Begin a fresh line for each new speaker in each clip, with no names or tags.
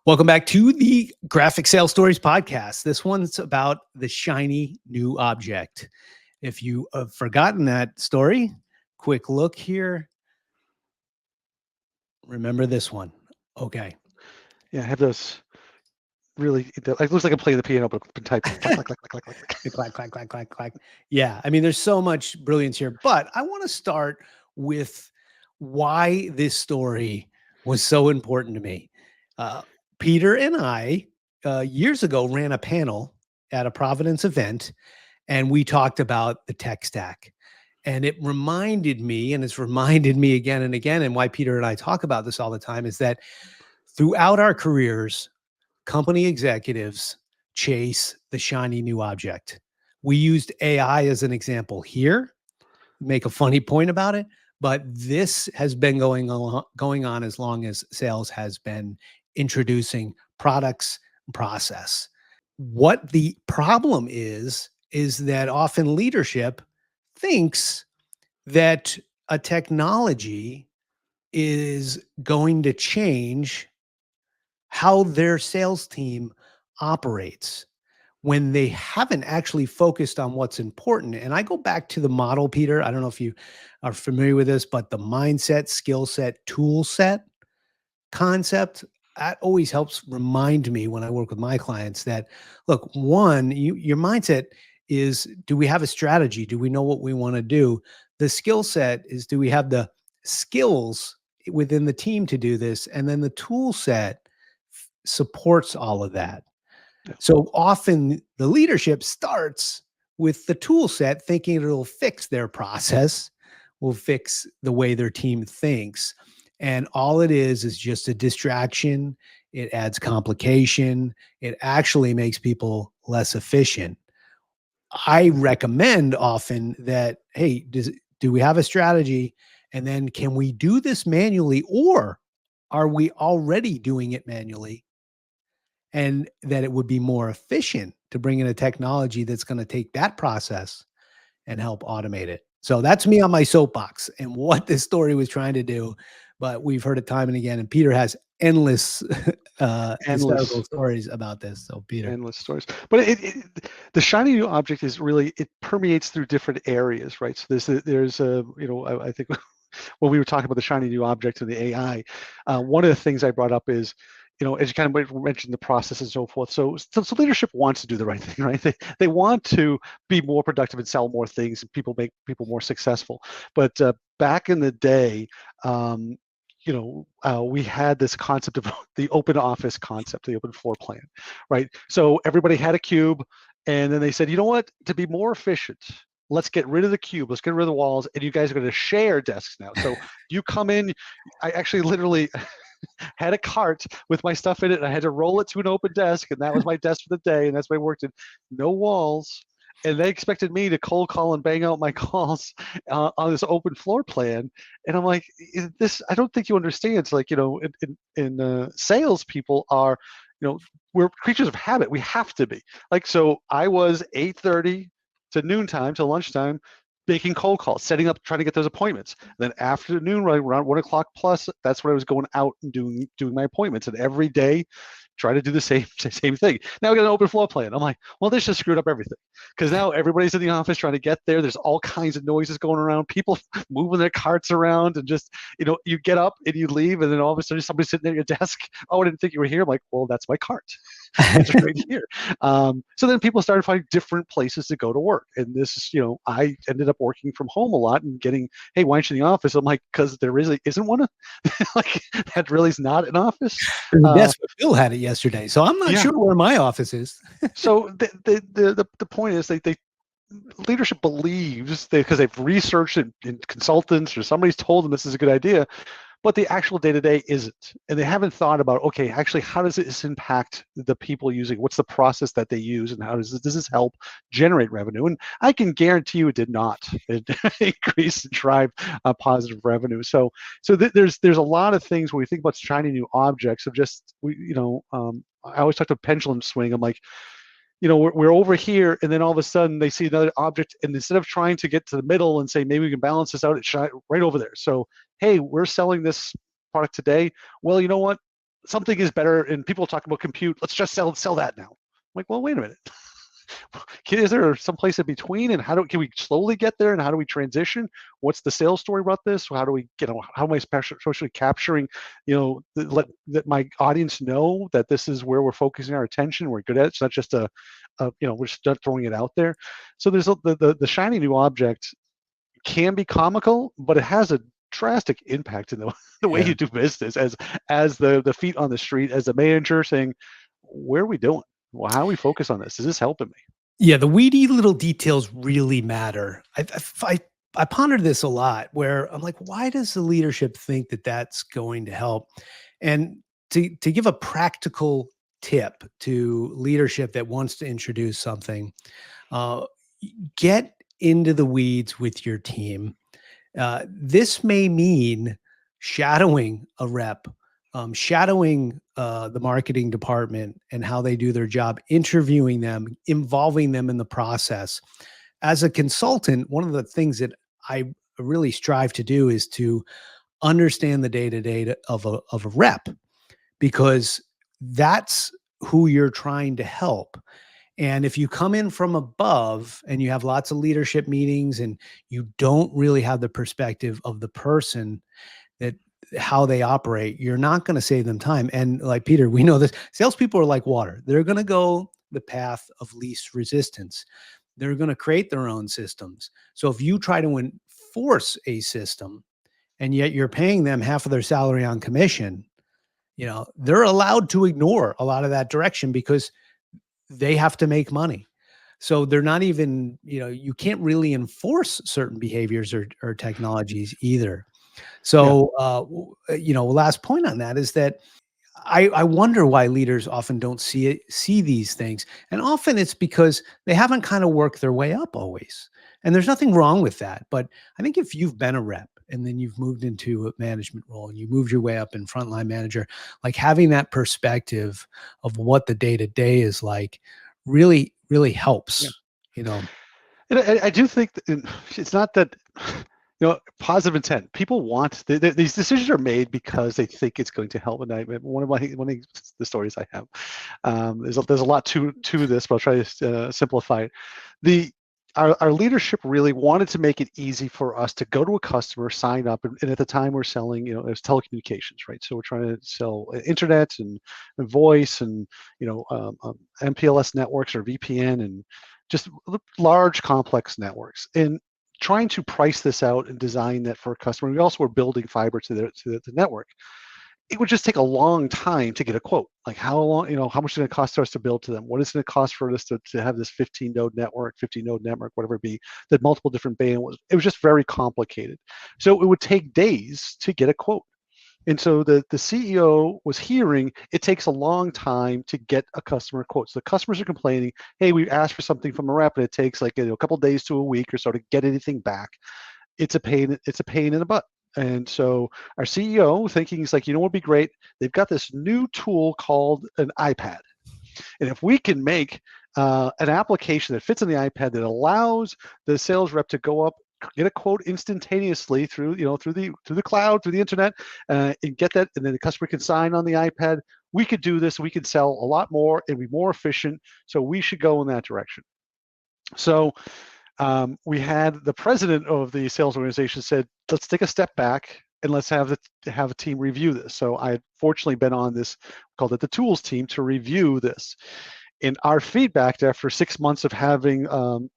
Welcome back to the Graphic Sales Stories podcast. This one's about the shiny new object. If you have forgotten that story, quick look here. Remember this one. Okay.
Yeah, I have those really. It looks like I'm playing the piano, but I've been typing. Clack, clack, clack, clack, clack, clack.
Clack, clack, clack, clack, clack. Yeah. I mean, there's so much brilliance here, but I want to start with why this story was so important to me. Peter and I, years ago, ran a panel at a Providence event, and we talked about the tech stack. And it reminded me, and it's reminded me again and again, and why Peter and I talk about this all the time, is that throughout our careers, company executives chase the shiny new object. We used AI as an example here, make a funny point about it, but this has been going on as long as sales has been introducing products and process. What the problem is that often leadership thinks that a technology is going to change how their sales team operates when they haven't actually focused on what's important. And I go back to the model, Peter. I don't know if you are familiar with this, but the mindset, skill set, tool set concept, that always helps remind me when I work with my clients that, look, one, your mindset is, do we have a strategy? Do we know what we want to do? The skill set is, do we have the skills within the team to do this? And then the tool set supports all of that.
Yeah.
So often the leadership starts with the tool set thinking it'll fix their process, will fix the way their team thinks. And all it is just a distraction. It adds complication. It actually makes people less efficient. I recommend often that, hey, do we have a strategy? And then can we do this manually, or are we already doing it manually? And that it would be more efficient to bring in a technology that's going to take that process and help automate it. So that's me on my soapbox and what this story was trying to do. But we've heard it time and again. And Peter has endless hysterical
Endless,
stories about this. So Peter.
endless stories. But the shiny new object is really, it permeates through different areas, right? So there's a, I think when we were talking about the shiny new object and the AI, one of the things I brought up is, as you kind of mentioned, the process and so forth. So leadership wants to do the right thing, right? They want to be more productive and sell more things, and make people more successful. But back in the day, we had this concept of the open office concept, the open floor plan, right? So everybody had a cube, and then they said, you know what, to be more efficient, let's get rid of the cube, let's get rid of the walls, and you guys are going to share desks now. So you come in, I actually literally had a cart with my stuff in it, and I had to roll it to an open desk, and that was my desk for the day, and that's where I worked in. No walls. And they expected me to cold call and bang out my calls on this open floor plan. And I'm like, this, I don't think you understand. It's like, in sales, people are, we're creatures of habit. We have to be. Like, so I was 8:30 to noontime to lunchtime making cold calls, setting up, trying to get those appointments. And then afternoon, right around 1 o'clock plus, that's when I was going out and doing my appointments. And every day, try to do the same thing. Now we got an open floor plan. I'm like, well, this just screwed up everything, because now everybody's in the office trying to get there. There's all kinds of noises going around, people moving their carts around, and just, you get up and you leave, and then all of a sudden somebody's sitting at your desk. Oh, I didn't think you were here. I'm like, well, that's my cart. It's right here. So then people started finding different places to go to work. And this is, I ended up working from home a lot and getting, hey, why aren't you in the office? I'm like, because there really isn't one. Like, that really is not an office.
That's what Phil had it yesterday. So I'm not sure where my office is.
So the point is they leadership believes, because they've researched it in consultants, or somebody's told them this is a good idea, but the actual day-to-day isn't. And they haven't thought about, okay, actually, how does this impact the people using? What's the process that they use, and how does this help generate revenue? And I can guarantee you it did not increase and drive positive revenue. So there's a lot of things when we think about shiny new objects of just, I always talk to pendulum swing. I'm like, we're over here, and then all of a sudden they see another object, and instead of trying to get to the middle and say, maybe we can balance this out, it's right over there. So, hey, we're selling this product today. Well, you know what? something is better, and people talk about compute. Let's just sell that now. I'm like, well, wait a minute. Is there some place in between, and can we slowly get there, and how do we transition? What's the sales story about this? How do we, how am I especially capturing, let my audience know that this is where we're focusing our attention, we're good at it. It's not just we're just not throwing it out there. So there's the shiny new object can be comical, but it has a drastic impact in the way you do business as the feet on the street, as the manager saying, where are we doing? Well, how do we focus on this? Is this helping me?
Yeah, the weedy little details really matter. I pondered this a lot, where I'm like, why does the leadership think that that's going to help? And to give a practical tip to leadership that wants to introduce something, uh, get into the weeds with your team. This may mean shadowing a rep, shadowing the marketing department and how they do their job, interviewing them, involving them in the process. As a consultant, one of the things that I really strive to do is to understand the day-to-day of a rep, because that's who you're trying to help. And if you come in from above and you have lots of leadership meetings and you don't really have the perspective of the person, that how they operate, you're not going to save them time. And like Peter, we know this, salespeople are like water. They're going to go the path of least resistance. They're going to create their own systems. So if you try to enforce a system and yet you're paying them half of their salary on commission, they're allowed to ignore a lot of that direction because they have to make money. So they're not even, you can't really enforce certain behaviors or technologies either. So, last point on that is that I wonder why leaders often don't see these things. And often it's because they haven't kind of worked their way up always. And there's nothing wrong with that. But I think if you've been a rep and then you've moved into a management role and you moved your way up in frontline manager, like having that perspective of what the day-to-day is like really, really helps,
And I do think that it's not that, positive intent. People want these decisions are made because they think it's going to help. And one of the stories I have, there's a lot to this, but I'll try to simplify it. Our leadership really wanted to make it easy for us to go to a customer, sign up, and at the time we're selling, it was telecommunications, right? So we're trying to sell internet and voice and MPLS networks or VPN and just large complex networks. And trying to price this out and design that for a customer. We also were building fiber to the network. It would just take a long time to get a quote. Like how long, how much is it going to cost us to build to them? What is it going to cost for us to have this 15 node network, whatever it be, that multiple different bandwidths? It was just very complicated. So it would take days to get a quote. And so the CEO was hearing it takes a long time to get a customer quote. So the customers are complaining, hey, we asked for something from a rep and it takes like a couple days to a week or so to get anything back. It's a pain in the butt. And so our CEO thinking, he's like, what would be great? They've got this new tool called an iPad. And if we can make an application that fits on the iPad that allows the sales rep to go up, get a quote instantaneously through the cloud, through the internet, and get that, and then the customer can sign on the iPad. We could do this. We could sell a lot more and be more efficient. So we should go in that direction. So we had the president of the sales organization said, let's take a step back and let's have a team review this. So I had fortunately been on this, called it the tools team, to review this. And our feedback after 6 months of having,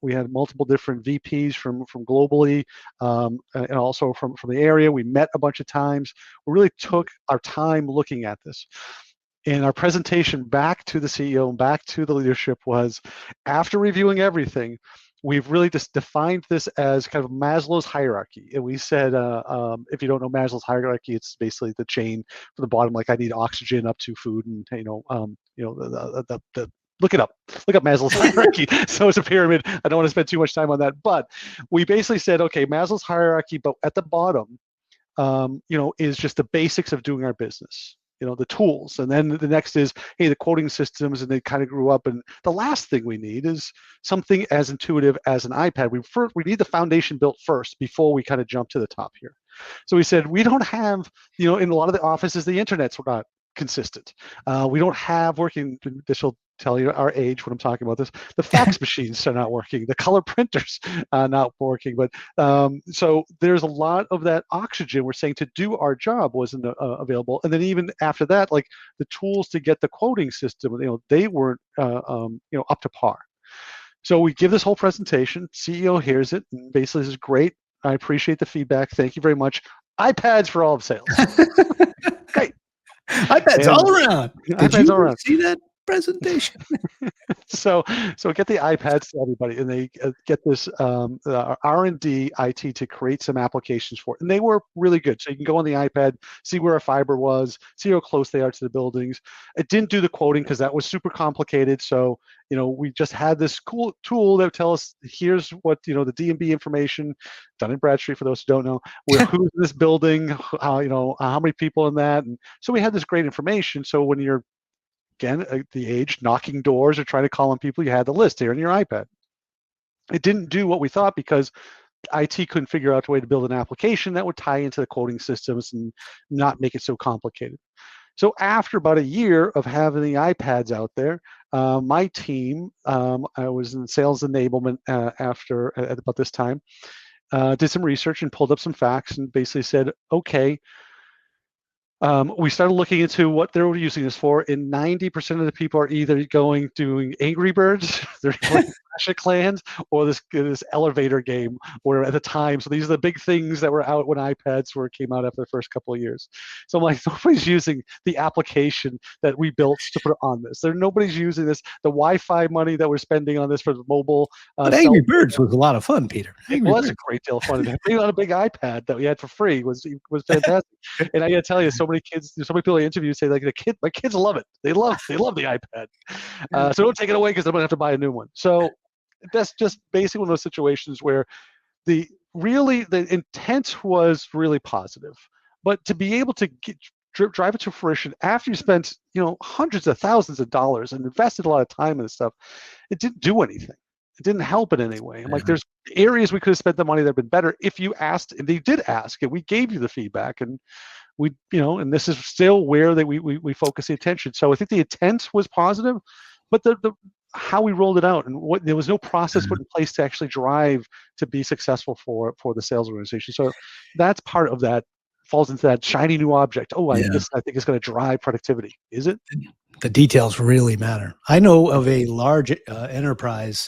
we had multiple different VPs from globally and also from the area. We met a bunch of times. We really took our time looking at this. And our presentation back to the CEO and back to the leadership was, after reviewing everything, we've really just defined this as kind of Maslow's hierarchy. And we said, if you don't know Maslow's hierarchy, it's basically the chain from the bottom, like I need oxygen up to food, and look it up. Look up Maslow's hierarchy. So it's a pyramid. I don't want to spend too much time on that, but we basically said, okay, Maslow's hierarchy, but at the bottom, is just the basics of doing our business. The tools, and then the next is, hey, the quoting systems, and they kind of grew up. And the last thing we need is something as intuitive as an iPad. We need the foundation built first before we kind of jump to the top here. So we said, we don't have, in a lot of the offices, the internet's not consistent. We don't have working. This will tell you our age when I'm talking about this. The fax machines are not working. The color printers are not working. But so there's a lot of that oxygen we're saying to do our job wasn't available. And then even after that, like the tools to get the quoting system, they weren't up to par. So we give this whole presentation. CEO hears it, and basically this is great. I appreciate the feedback. Thank you very much. iPads for all of sales. Great.
iPads all around. Did
iPads
you
all around.
see that presentation?
So get the iPads to everybody, and they get this R&D IT to create some applications for it. And they were really good. So you can go on the iPad, see where a fiber was, see how close they are to the buildings. It didn't do the quoting because that was super complicated. So we just had this cool tool that would tell us, here's what the D&B information, Dun & Bradstreet for those who don't know, who's in this building, how many people in that. And so we had this great information. So when you're again, the age, knocking doors or trying to call on people, you had the list here on your iPad. It didn't do what we thought because IT couldn't figure out a way to build an application that would tie into the quoting systems and not make it so complicated. So after about a year of having the iPads out there, my team, I was in sales enablement at about this time, did some research and pulled up some facts and basically said, okay, we started looking into what they're using this for, and 90% of the people are either doing Angry Birds, they're doing Clash of Clans, or this elevator game. Where at the time, so these are the big things that were out when iPads came out after the first couple of years. So I'm like, nobody's using the application that we built to put on this. Nobody's using this. The Wi-Fi money that we're spending on this for the mobile.
But Angry Birds was a lot of fun, Peter.
It was a great deal of fun. Being on a big iPad that we had for free was fantastic. And I got to tell you, so many people I interview say like my kids love it. They love the iPad. So don't take it away because I'm gonna have to buy a new one. So that's just basically one of those situations where the intent was really positive, but to be able to drive it to fruition after you spent hundreds of thousands of dollars and invested a lot of time in this stuff, it didn't do anything. It didn't help in any way. I'm like, there's areas we could have spent the money that have been better if you asked, and they did ask, and we gave you the feedback, and we, and this is still where we focus the attention. So I think the intent was positive, but the how we rolled it out and there was no process put in place to actually drive to be successful for the sales organization. So that's part of that, falls into that shiny new object. I think it's going to drive productivity. Is it?
The details really matter. I know of a large enterprise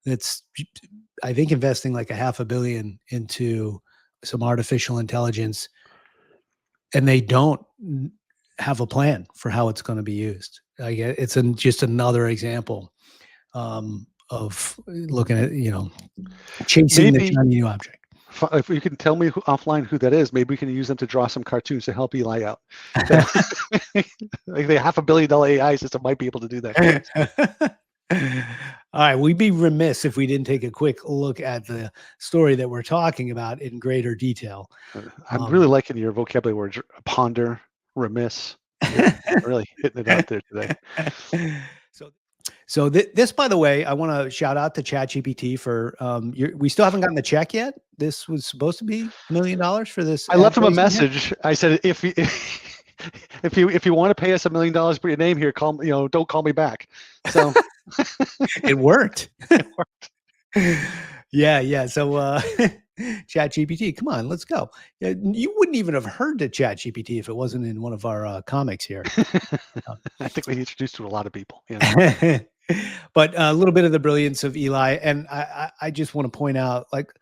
that's, I think, investing like $500 million into some artificial intelligence, and they don't have a plan for how it's going to be used. It's just another example of looking at, chasing the shiny new object.
If you can tell me offline who that is, maybe we can use them to draw some cartoons to help Eli out. Like the $500 million AI system might be able to do that.
All right, we'd be remiss if we didn't take a quick look at the story that we're talking about in greater detail.
I'm really liking your vocabulary words: ponder, remiss. Really hitting it out there today.
So this, by the way, I want to shout out to ChatGPT for we still haven't gotten the check yet. This was supposed to be $1 million for this.
I left him a message. I said, if you want to pay us $1 million for your name here, don't call me back. So
it worked. Yeah. So ChatGPT, come on, let's go. You wouldn't even have heard of ChatGPT if it wasn't in one of our comics here.
I think we introduced to a lot of people.
But a little bit of the brilliance of Eli, and I just want to point out, like,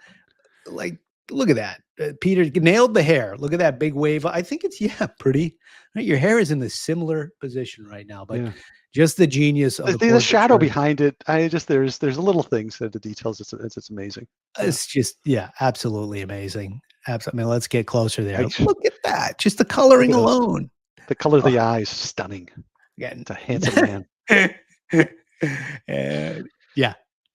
look at that. Peter nailed the hair. Look at that big wave. I think it's pretty. Right? Your hair is in the similar position right now, but just the genius of
the shadow behind it. There's little things that the details. It's amazing.
It's just absolutely amazing. Absolutely. I mean, let's get closer there. Look at that. Just the coloring alone.
The color of the eyes, stunning.
Again,
it's a handsome
man.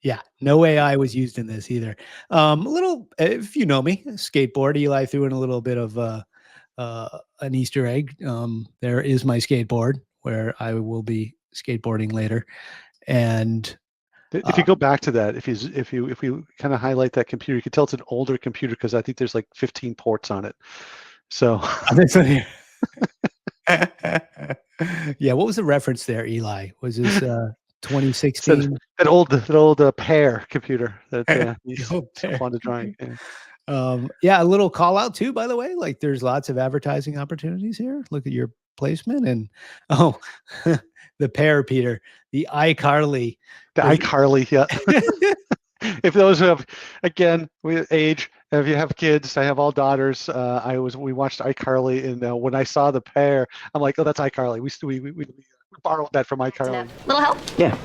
Yeah. No AI was used in this either. A little, if you know me, skateboard. Eli threw in a little bit of an Easter egg. There is my skateboard where I will be skateboarding later. And
if you go back to that, if you kind of highlight that computer, you can tell it's an older computer because I think there's like 15 ports on it. So
Yeah, what was the reference there, Eli? Was this
So
2016?
that old Pear computer that
The
he's
old
so
pair.
fond of drawing. Yeah.
Yeah, a little call out too, by the way. Like there's lots of advertising opportunities here. Look at your placement and oh, the pair, Peter, the iCarly.
The
Does
iCarly, yeah. If those who have, again, we age, if you have kids, I have all daughters. We watched iCarly, and when I saw the pair, I'm like, oh, that's iCarly. We borrowed that from iCarly.
Little help?
Yeah.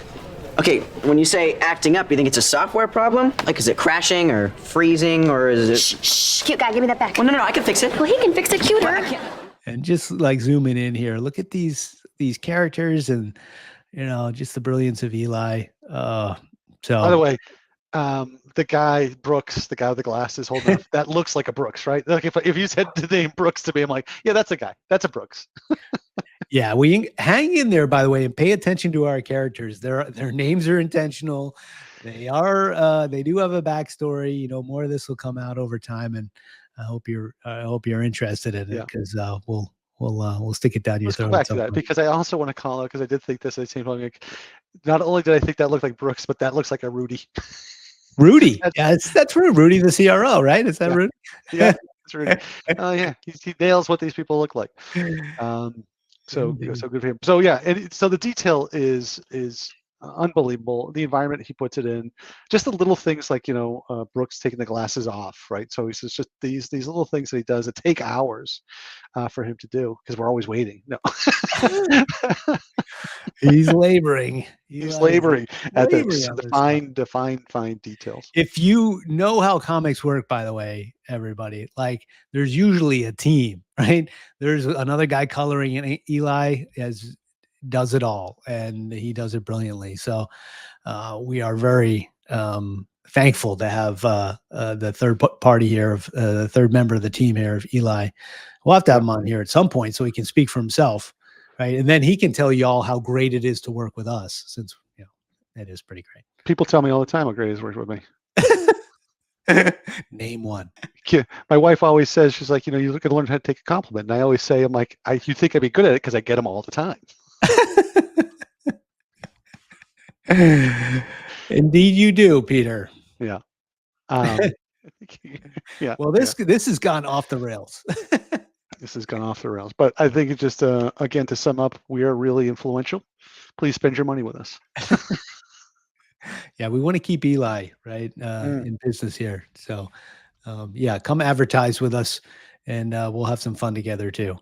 Okay, when you say acting up, you think it's a software problem? Like, is it crashing or freezing or is it?
Shh, cute guy, give me that back.
Well, no, I can fix it.
Well, he can fix it cuter.
I can't.
and just like zooming in here, look at these characters and just the brilliance of Eli.
By the
So
way, the guy Brooks, the guy with the glasses holding up, that looks like a Brooks, right? Like if you said the name Brooks to me, I'm like, yeah, that's a guy. That's a Brooks.
yeah, we hang in there, by the way, and pay attention to our characters. Their names are intentional. They do have a backstory. More of this will come out over time, and I hope you're interested in it
Yeah.
because we'll stick it down your
Let's
throat.
go back
at
to
some
that
point.
because I also want to call out because I did think this at the same time. Like, not only did I think that looked like Brooks, but that looks like a Rudy.
Rudy,
That's-
yeah, that's Rudy the CRO, right? Is that
Yeah.
Rudy?
Yeah, that's Rudy. Oh yeah, he nails what these people look like. So
Indeed.
so good for him. So yeah, so the detail is unbelievable. The environment he puts it in, just the little things like Brooks taking the glasses off, right? So he's just these little things that he does that take hours for him to do because we're always waiting. No,
He's laboring.
he's
Eli is
laboring at
laboring
the
on this stuff.
fine details.
If you know how comics work, by the way, everybody, like there's usually a team, right? There's another guy coloring, and Eli does it all, and he does it brilliantly. So we are very thankful to have the third party here, of the third member of the team here, of Eli. We'll have to have him on here at some point so he can speak for himself, right? And then he can tell y'all how great it is to work with us, since it is pretty great.
People tell me all the time how great he's worked with me.
Name one.
My wife always says, she's like, you look to learn how to take a compliment. And I always say, I'm like, you think I'd be good at it because I get them all the time.
Indeed, you do, Peter.
Yeah. Yeah.
Well, this has gone off the rails.
This has gone off the rails. But I think it just, again, to sum up, we are really influential. Please spend your money with us.
Yeah, we want to keep Eli right in business here. So, yeah, come advertise with us, and we'll have some fun together too.